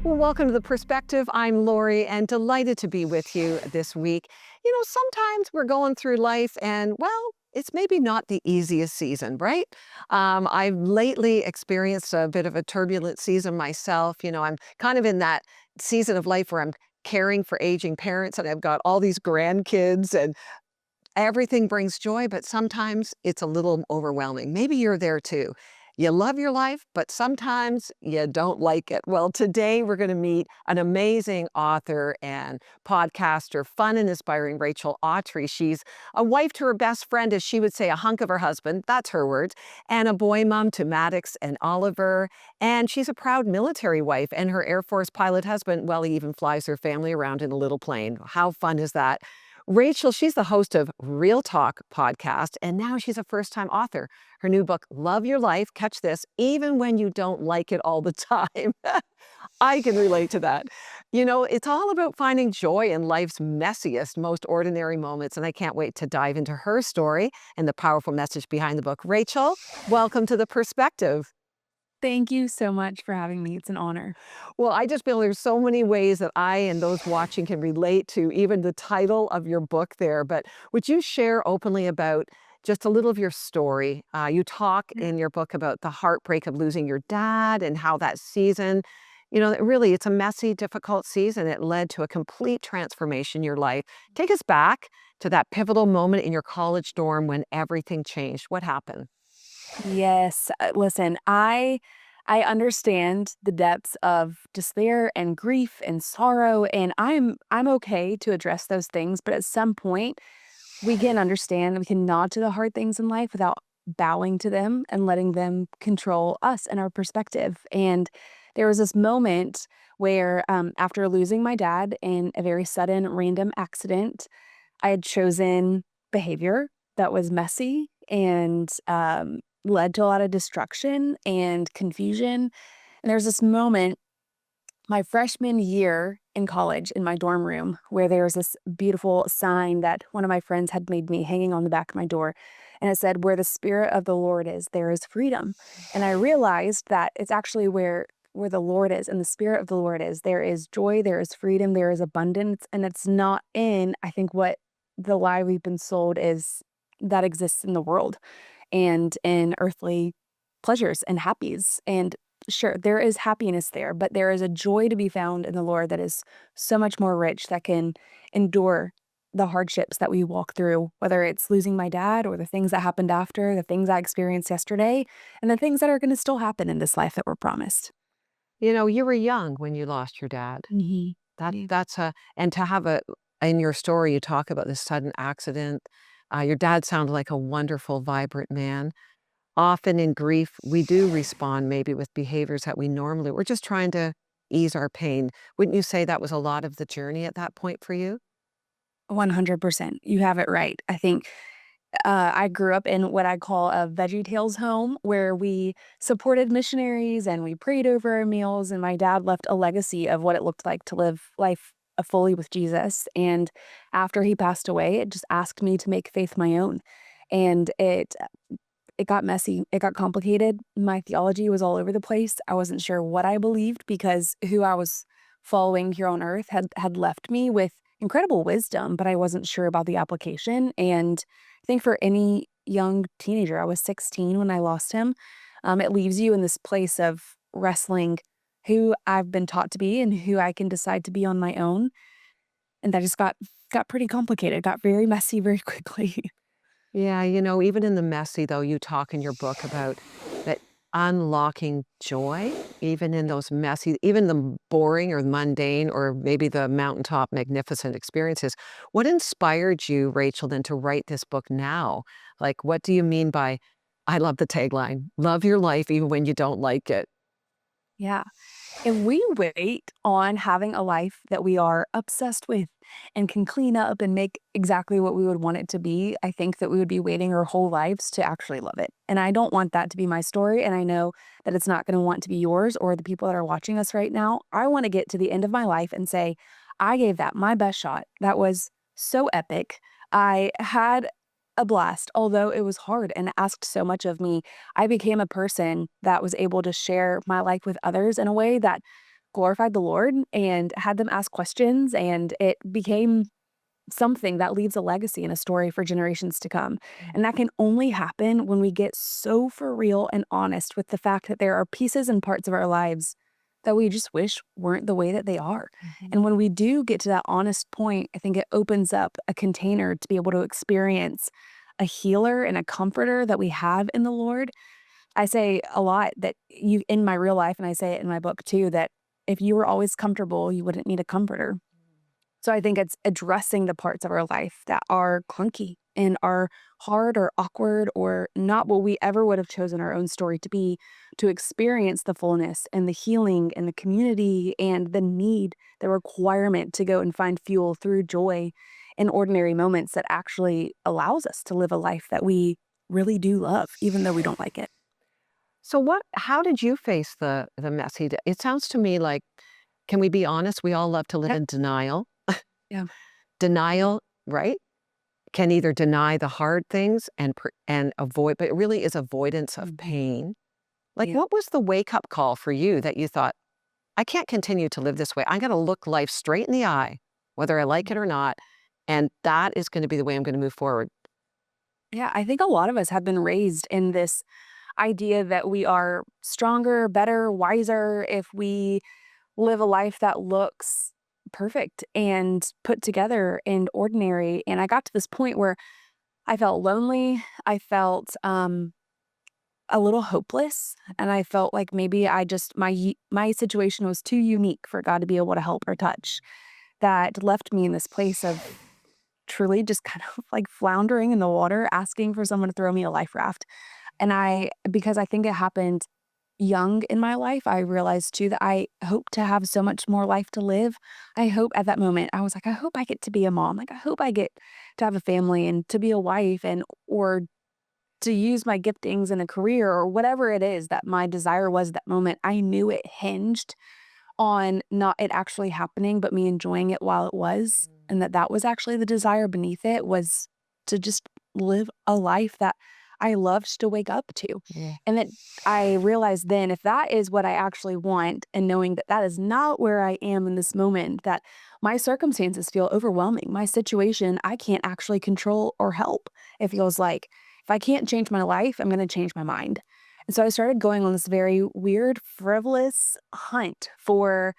Well, welcome to The Perspective. I'm Lorie and delighted to be with you this week. Sometimes we're going through life and, well, it's maybe not the easiest season, right? I've lately experienced a bit of a turbulent season myself. I'm kind of in that season of life where I'm caring for aging parents and I've got all these grandkids and everything brings joy, but sometimes it's a little overwhelming. Maybe you're there too. You love your life, but sometimes you don't like it. Well, today we're going to meet an amazing author and podcaster, fun and inspiring Rachel Awtrey. She's a wife to her best friend, as she would say, a hunk of her husband. That's her words. And a boy mom to Maddox and Oliver. And she's a proud military wife. And her Air Force pilot husband, well, he even flies her family around in a little plane. How fun is that? Rachel, she's the host of Real Talk podcast, and now she's a first-time author. Her new book, Love Your Life, catch this, even when you don't like it all the time. I can relate to that. It's all about finding joy in life's messiest, most ordinary moments, and I can't wait to dive into her story and the powerful message behind the book. Rachel, welcome to The Perspective. Thank you so much for having me. It's an honor. Well, I just feel there's so many ways that I and those watching can relate to even the title of your book there. But would you share openly about just a little of your story? You talk Yeah. in your book about the heartbreak of losing your dad and how that season, really, it's a messy, difficult season. It led to a complete transformation in your life. Take us back to that pivotal moment in your college dorm when everything changed. What happened? Yes. Listen, I understand the depths of despair and grief and sorrow, and I'm okay to address those things, but at some point we can understand, we can nod to the hard things in life without bowing to them and letting them control us and our perspective. And there was this moment where after losing my dad in a very sudden random accident, I had chosen behavior that was messy and, led to a lot of destruction and confusion, and there's this moment my freshman year in college in my dorm room where there was this beautiful sign that one of my friends had made me hanging on the back of my door, and it said, "Where the spirit of the Lord is, there is freedom." And I realized that it's actually where the Lord is and the spirit of the Lord is, there is joy, there is freedom, there is abundance, and it's not in, I think, what the lie we've been sold is that exists in the world and in earthly pleasures and happies. And sure, there is happiness there, but there is a joy to be found in the Lord that is so much more rich that can endure the hardships that we walk through, whether it's losing my dad or the things that happened after, the things I experienced yesterday, and the things that are going to still happen in this life that we're promised. You were young when you lost your dad. Mhm. That Yeah. that's a and to have a in your story, you talk about this sudden accident. Your dad sounded like a wonderful, vibrant man. Often in grief, we do respond maybe with behaviors that we're just trying to ease our pain. Wouldn't you say that was a lot of the journey at that point for you? 100%. You have it right. I think I grew up in what I call a VeggieTales home where we supported missionaries and we prayed over our meals, and my dad left a legacy of what it looked like to live life fully with Jesus. And after he passed away, it just asked me to make faith my own. And it got messy. It got complicated. My theology was all over the place. I wasn't sure what I believed because who I was following here on earth had left me with incredible wisdom, but I wasn't sure about the application. And I think for any young teenager, I was 16 when I lost him. It leaves you in this place of wrestling who I've been taught to be and who I can decide to be on my own. And that just got pretty complicated. Got very messy very quickly. Yeah, even in the messy, though, you talk in your book about that unlocking joy, even in those messy, even the boring or mundane, or maybe the mountaintop magnificent experiences. What inspired you, Rachel, then to write this book now? Like, what do you mean by, I love the tagline, love your life even when you don't like it? Yeah. If we wait on having a life that we are obsessed with and can clean up and make exactly what we would want it to be, I think that we would be waiting our whole lives to actually love it. And I don't want that to be my story. And I know that it's not going to want to be yours or the people that are watching us right now. I want to get to the end of my life and say, I gave that my best shot. That was so epic. I had a blast, although it was hard and asked so much of me. I became a person that was able to share my life with others in a way that glorified the Lord and had them ask questions, and it became something that leaves a legacy and a story for generations to come. And that can only happen when we get so for real and honest with the fact that there are pieces and parts of our lives that we just wish weren't the way that they are. And when we do get to that honest point, I think it opens up a container to be able to experience a healer and a comforter that we have in the Lord. I say a lot that you in my real life, and I say it in my book too, that if you were always comfortable, you wouldn't need a comforter. So I think it's addressing the parts of our life that are clunky and are hard or awkward or not what we ever would have chosen our own story to be, to experience the fullness and the healing and the community and the need, the requirement to go and find fuel through joy in ordinary moments that actually allows us to live a life that we really do love, even though we don't like it. So how did you face the messy it sounds to me like, can we be honest? We all love to live Yep. in denial. Yeah. Denial, right? Can either deny the hard things and avoid, but it really is avoidance of Mhm. pain. Like, Yeah. what was the wake-up call for you that you thought, "I can't continue to live this way. I'm gonna look life straight in the eye, whether I like it or not, and that is gonna be the way I'm gonna move forward." Yeah, I think a lot of us have been raised in this idea that we are stronger, better, wiser if we live a life that looks perfect and put together and ordinary. And I got to this point where I felt lonely. I felt a little hopeless, and I felt like maybe I just my situation was too unique for God to be able to help or touch. That left me in this place of truly just kind of like floundering in the water, asking for someone to throw me a life raft. And because I think it happened young in my life, I realized too that I hope to have so much more life to live. I hope at that moment, I was like, I hope I get to be a mom. Like, I hope I get to have a family and to be a wife and, or to use my giftings in a career or whatever it is that my desire was at that moment. I knew it hinged on not it actually happening, but me enjoying it while it was, and that was actually the desire beneath it was to just live a life that I loved to wake up to. Yeah. And that I realized then if that is what I actually want and knowing that that is not where I am in this moment, that my circumstances feel overwhelming. My situation, I can't actually control or help. It feels like if I can't change my life, I'm going to change my mind. And so I started going on this very weird, frivolous hunt for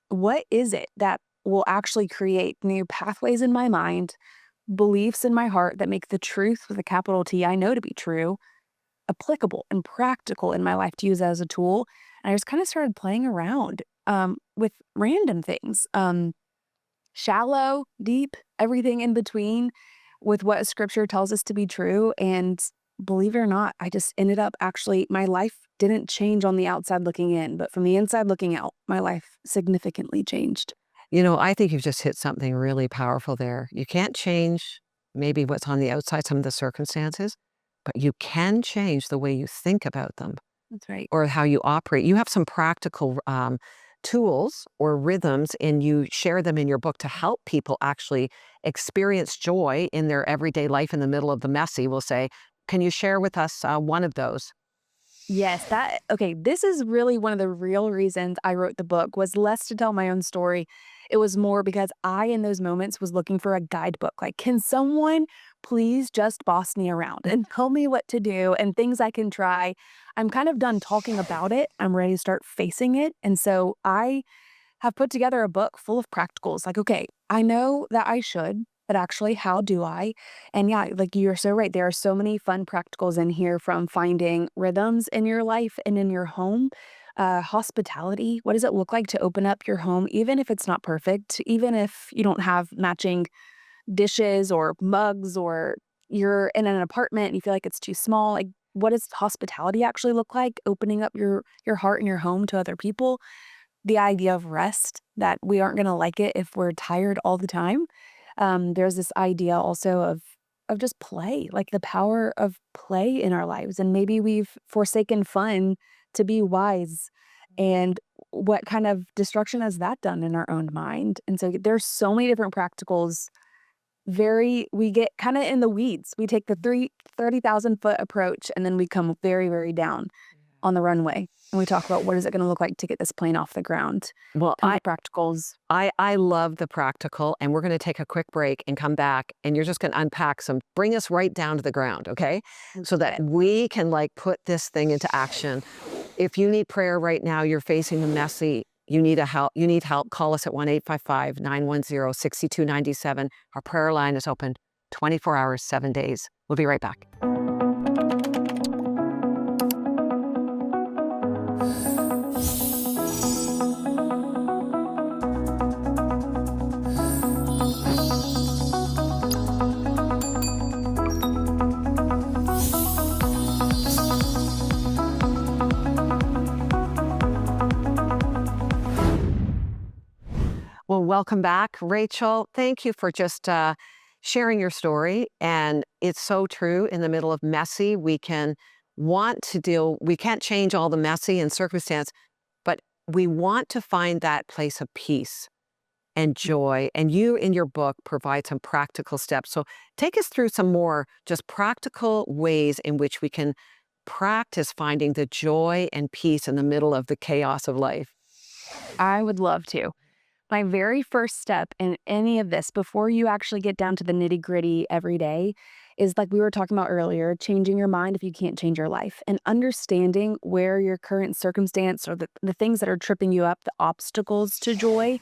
what is it that will actually create new pathways in my mind, beliefs in my heart that make the truth with a capital T I know to be true, applicable and practical in my life to use as a tool. And I just kind of started playing around with random things, shallow, deep, everything in between with what scripture tells us to be true. And believe it or not, I just ended up actually, my life didn't change on the outside looking in, but from the inside looking out, my life significantly changed. You know, I think you've just hit something really powerful there. You can't change maybe what's on the outside, some of the circumstances, but you can change the way you think about them That's right. or how you operate. You have some practical tools or rhythms, and you share them in your book to help people actually experience joy in their everyday life in the middle of the messy, we'll say. Can you share with us one of those? Yes, that okay, this is really one of the real reasons I wrote the book was less to tell my own story. It was more because I in those moments was looking for a guidebook. Like, can someone please just boss me around and tell me what to do and things I can try? I'm kind of done talking about it. I'm ready to start facing it. And so I have put together a book full of practicals. Like, okay, I know that I should, but actually, how do I? And yeah, like you're so right. There are so many fun practicals in here from finding rhythms in your life and in your home. Hospitality. What does it look like to open up your home, even if it's not perfect, even if you don't have matching dishes or mugs, or you're in an apartment and you feel like it's too small? Like, what does hospitality actually look like? Opening up your heart and your home to other people, the idea of rest, that we aren't gonna like it if we're tired all the time. There's this idea also of just play, like the power of play in our lives, and maybe we've forsaken fun to be wise, and what kind of destruction has that done in our own mind? And so there's so many different practicals. We get kind of in the weeds. We take the 30,000 foot approach and then we come very, very down. on the runway. And we talk about what is it going to look like to get this plane off the ground. Well, Tons of practicals. I love the practical, and we're going to take a quick break and come back, and you're just going to unpack some, bring us right down to the ground, okay? So Love that it. we can like put this thing into action. If you need prayer right now, you're facing the messy, you need help, call us at 1-855-910-6297. Our prayer line is open 24 hours, 7 days. We'll be right back. Well, welcome back, Rachel. Thank you for just sharing your story. And it's so true. In the middle of messy, we can't change all the messy and circumstance, but we want to find that place of peace and joy. And you, in your book, provide some practical steps. So take us through some more just practical ways in which we can practice finding the joy and peace in the middle of the chaos of life. I would love to. My very first step in any of this, before you actually get down to the nitty gritty every day, is like we were talking about earlier, changing your mind if you can't change your life and understanding where your current circumstance or the things that are tripping you up, the obstacles to joy,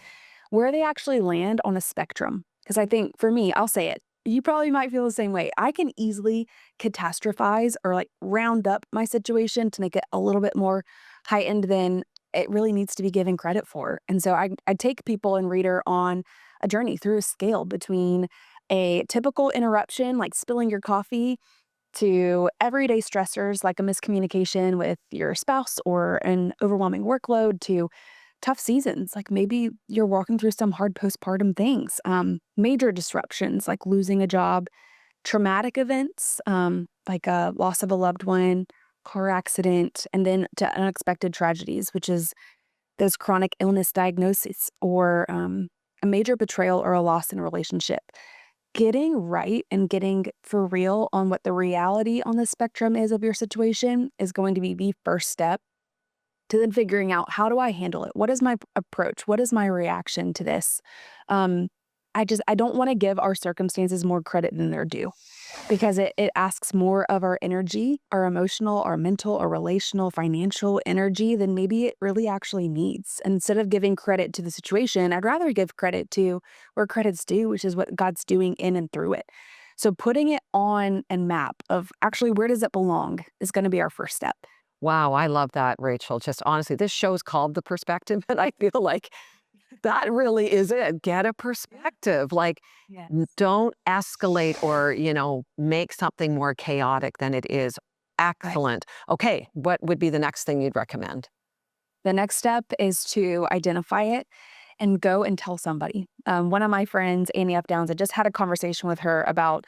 where they actually land on a spectrum. Because I think for me, I'll say it. You probably might feel the same way. I can easily catastrophize or like round up my situation to make it a little bit more heightened than it really needs to be given credit for. And so I take people and reader on a journey through a scale between a typical interruption, like spilling your coffee, to everyday stressors like a miscommunication with your spouse or an overwhelming workload, to tough seasons. Like maybe you're walking through some hard postpartum things, major disruptions like losing a job, traumatic events, like a loss of a loved one, car accident, and then to unexpected tragedies, which is those chronic illness diagnoses or a major betrayal or a loss in a relationship. Getting right and getting for real on what the reality on the spectrum is of your situation is going to be the first step to then figuring out, how do I handle it? What is my approach? What is my reaction to this? Um, I don't want to give our circumstances more credit than they're due, because it asks more of our energy, our emotional, our mental, our relational, financial energy than maybe it really actually needs. And instead of giving credit to the situation, I'd rather give credit to where credit's due, which is what God's doing in and through it. So putting it on a map of actually where does it belong is going to be our first step. Wow, I love that, Rachel. Just honestly, this show's called The Perspective, and I feel like that really is it. Get a perspective. Like, Yes. don't escalate or, make something more chaotic than it is. Right. Excellent. Okay, what would be the next thing you'd recommend? The next step is to identify it and go and tell somebody. One of my friends, Annie F. Downs, I just had a conversation with her about,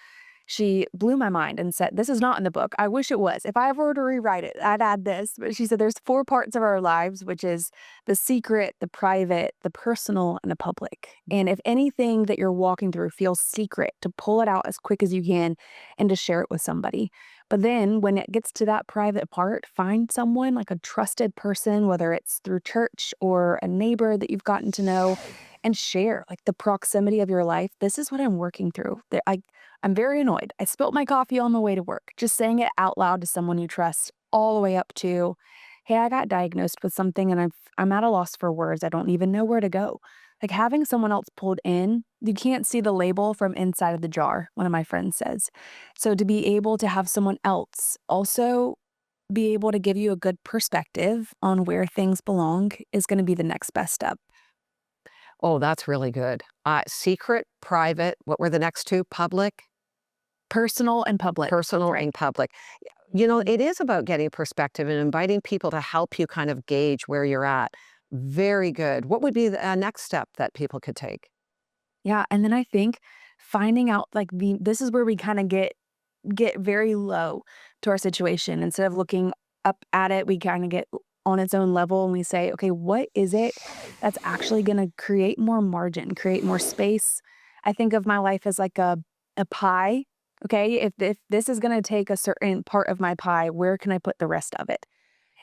she blew my mind and said, this is not in the book. I wish it was. If I ever were to rewrite it, I'd add this. But she said there's 4 parts of our lives, which is the secret, the private, the personal, and the public. And if anything that you're walking through feels secret, to pull it out as quick as you can and to share it with somebody. But then when it gets to that private part, find someone like a trusted person, whether it's through church or a neighbor that you've gotten to know, and share like the proximity of your life. This is what I'm working through. I'm very annoyed. I spilt my coffee on the way to work. Just saying it out loud to someone you trust, all the way up to, hey, I got diagnosed with something and I'm at a loss for words. I don't even know where to go. Like having someone else pulled in, you can't see the label from inside of the jar, one of my friends says. So to be able to have someone else also be able to give you a good perspective on where things belong is going to be the next best step. Oh, that's really good. Secret, private, what were the next two? Public, Personal and public. personal, Right. and public. Mhm. It is about getting perspective and inviting people to help you kind of gauge where you're at. Very good. What would be the next step that people could take? Yeah, and then I think finding out like this is where we kind of get very low to our situation. Instead of looking up at it, we kind of get on its own level and we say, okay, what is it that's actually going to create more margin, create more space? I think of my life as like a pie. Okay, if this is going to take a certain part of my pie, where can I put the rest of it?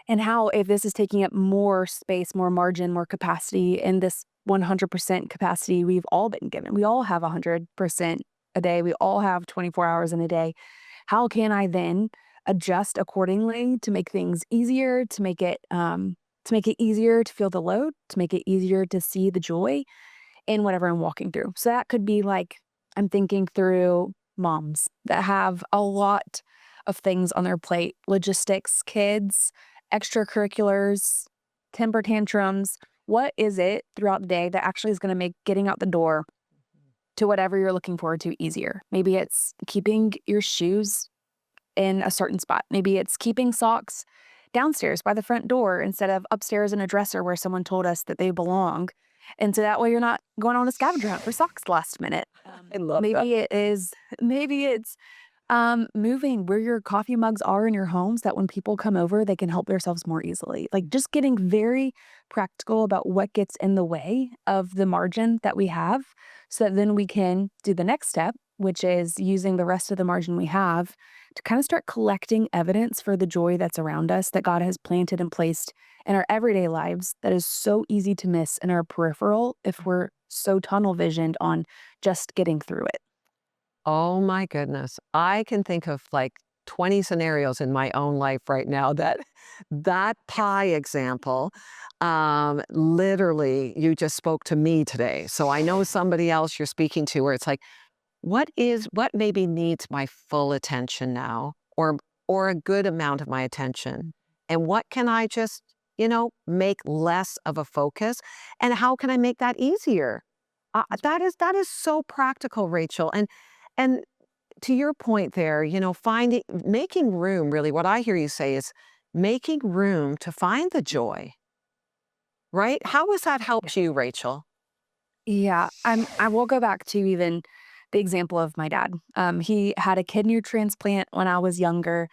and how if this is taking up more space, more margin, more capacity in this 100% capacity we've all been given. We all have 100% a day. We all have 24 hours in a day. How can I then adjust accordingly to make things easier, to make it easier to feel the load, to make it easier to see the joy in whatever I'm walking through. So that could be like I'm thinking through moms that have a lot of things on their plate, logistics, kids, extracurriculars, temper tantrums. What is it throughout the day that actually is going to make getting out the door to whatever you're looking forward to easier? Maybe it's keeping your shoes in a certain spot. Maybe it's keeping socks downstairs by the front door instead of upstairs in a dresser where someone told us that they belong. And so that way you're not going on a scavenger hunt for socks last minute. I love that. Maybe it is, maybe it's moving where your coffee mugs are in your homes that when people come over, they can help themselves more easily. Like just getting very practical about what gets in the way of the margin that we have so that then we can do the next step, which is using the rest of the margin we have to kind of start collecting evidence for the joy that's around us that God has planted and placed in our everyday lives that is so easy to miss in our peripheral if we're so tunnel visioned on just getting through it. Oh my goodness. I can think of like 20 scenarios in my own life right now that that pie example, literally you just spoke to me today. So I know somebody else you're speaking to where it's like, what maybe needs my full attention now or a good amount of my attention? And what can I just, make less of a focus? And how can I make that easier? That is so practical, Rachel. And to your point there, finding making room, really what I hear you say is making room to find the joy, right? How has that helped you, Rachel? Yeah, I will go back to even the example of my dad. He had a kidney transplant when I was younger.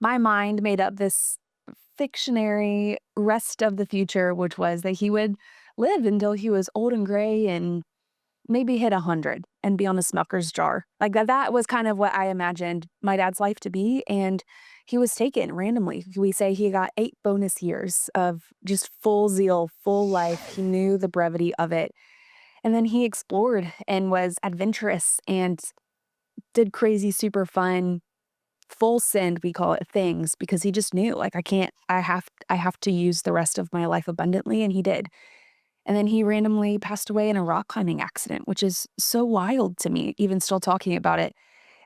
My mind made up this fictionary rest of the future, which was that he would live until he was old and gray and maybe hit 100 and be on a Smucker's jar. Like that was kind of what I imagined my dad's life to be, and he was taken randomly. We say he got 8 bonus years of just full zeal, full life. He knew the brevity of it. And then he explored and was adventurous and did crazy, super fun, full send, we call it, things because he just knew like I have to use the rest of my life abundantly, and he did. And then he randomly passed away in a rock climbing accident, which is so wild to me, even still talking about it.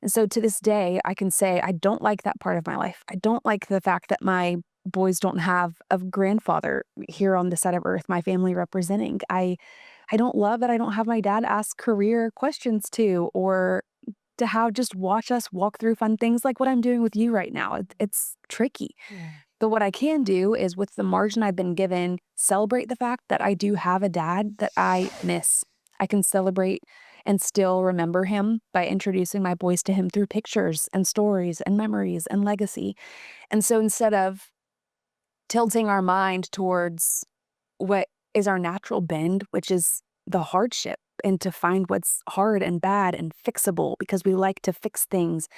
And so to this day, I can say I don't like that part of my life. I don't like the fact that my boys don't have a grandfather here on the side of earth, my family representing. I don't love that I don't have my dad ask career questions to or to how just watch us walk through fun things like what I'm doing with you right now. It's tricky. Yeah. But what I can do is with the margin I've been given, celebrate the fact that I do have a dad that I miss. I can celebrate and still remember him by introducing my boys to him through pictures and stories and memories and legacy. And so instead of tilting our mind towards what is our natural bend, which is the hardship, and to find what's hard and bad and fixable because we like to fix things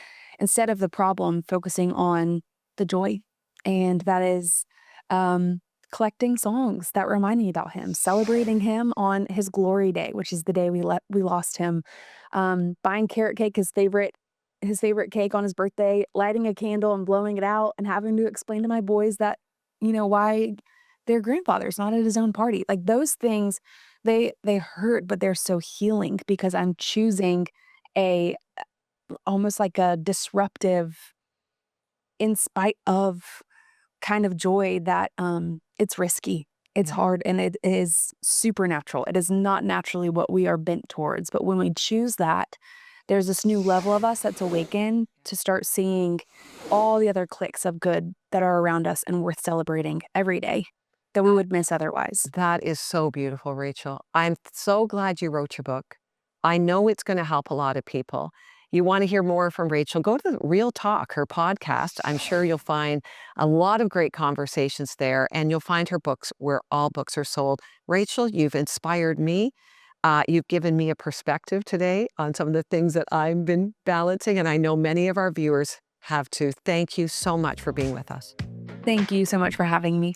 instead of the problem, focusing on the joy. And that is um, collecting songs that remind me about him, celebrating him on his glory day, which is the day we lost him, buying carrot cake, his favorite cake on his birthday, lighting a candle and blowing it out, and having to explain to my boys that why their grandfather's not at his own party. Like those things, they hurt, but they're so healing because I'm choosing a almost like a disruptive in spite of kind of joy that it's risky. It's Yeah. hard and it is supernatural. It is not naturally what we are bent towards. But when we choose that, there's this new level of us that's awakened to start seeing all the other clicks of good that are around us and worth celebrating every day that we would miss otherwise. That is so beautiful, Rachel. I'm so glad you wrote your book. I know it's going to help a lot of people. You want to hear more from Rachel, go to the Real Talk, her podcast. I'm sure you'll find a lot of great conversations there, and you'll find her books where all books are sold. Rachel, you've inspired me. You've given me a perspective today on some of the things that I've been balancing, and I know many of our viewers have too. Thank you so much for being with us. Thank you so much for having me.